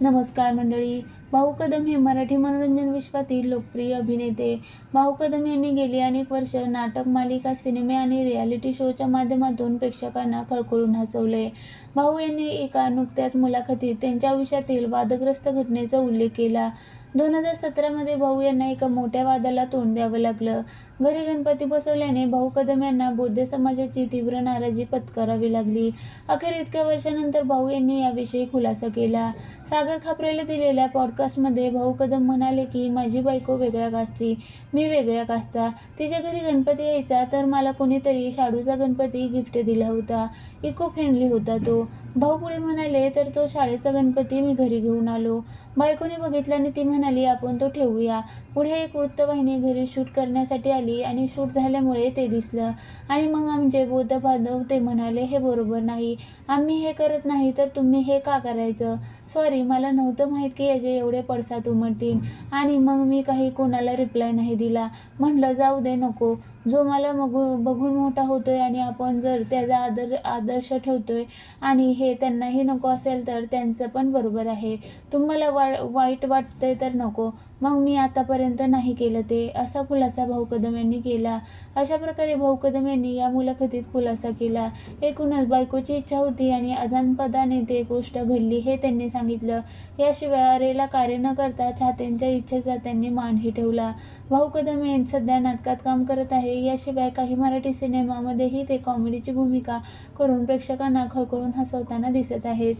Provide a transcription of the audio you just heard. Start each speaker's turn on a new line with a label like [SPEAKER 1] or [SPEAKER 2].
[SPEAKER 1] नमस्कार मंडळी. भाऊ कदम हे मराठी मनोरंजन विश्वातील लोकप्रिय अभिनेते. भाऊ कदम यांनी गेली अनेक वर्ष नाटक, मालिका, सिनेमे आणि रियालिटी शोच्या माध्यमातून प्रेक्षकांना खळखळून हसवले. भाऊ यांनी एका नुकत्याच मुलाखतीत त्यांच्या आयुष्यातील वादग्रस्त घटनेचा उल्लेख केला. 2017 मध्ये भाऊ यांना एका मोठ्या वादाला तोंड द्यावं लागलं. घरी गणपती बसवल्याने भाऊ कदम यांना बौद्ध समाजाची तीव्र नाराजी पत्करावी लागली. अखेर इतक्या वर्षानंतर भाऊ यांनी याविषयी खुलासा केला. सागर खापरेला दिलेल्या पॉडकास्टमध्ये भाऊ कदम म्हणाले की माझी बायको वेगळ्या कास्टची, मी वेगळ्या कास्टचा. तिच्या घरी गणपती यायचा तर मला कोणीतरी शाडूचा गणपती गिफ्ट दिला होता. इको फ्रेंडली होता तो. भाऊ पुढे म्हणाले, तर तो शाळेचा गणपती मी घरी घेऊन आलो. बायकोने बघितल्याने ती म्हणाली आपण तो ठेवूया. पुढे एक वृत्तवाहिनी घरी शूट करण्यासाठी आली आणि शूट झाल्यामुळे ते दिसलं आणि मग आमचे बौद्ध बांधव ते म्हणाले हे बरोबर नाही, आम्ही हे करत नाही तर तुम्ही हे का करायचं. सॉरी, मला नव्हतं माहीत की याचे एवढे पडसाद उमटतील. आणि मग मी काही कोणाला रिप्लाय नाही दिला. म्हटलं जाऊ दे, नको. जो मला बघून मोठा होतोय आणि आपण जर त्याचा आदर्श ठेवतोय आणि हे त्यांनाही नको असेल तर त्यांचं पण बरोबर आहे. तुम्हाला वाईट वाटतंय तर नको. मग मी आतापर्यंत नाही केलं ते, असा खुलासा भाऊ कदम यांनी केला. अशा प्रकारे भाऊ कदम यांनी या मुलाखतीत खुलासा केला. एकूणच बायकोची इच्छा होती आणि अजाणपणाने ते गोष्ट घडली हे त्यांनी सांगितलं. याशिवाय अरेला कार्य न करता चाहत्यांच्या इच्छेचा त्यांनी मानही ठेवला. भाऊ कदम यांनी सध्या नाटकात काम करत आहे. याशिवाय काही मराठी सिनेमामध्येही ते कॉमेडीची भूमिका करून प्रेक्षकांना खळखळून हसवताना दिसत आहेत.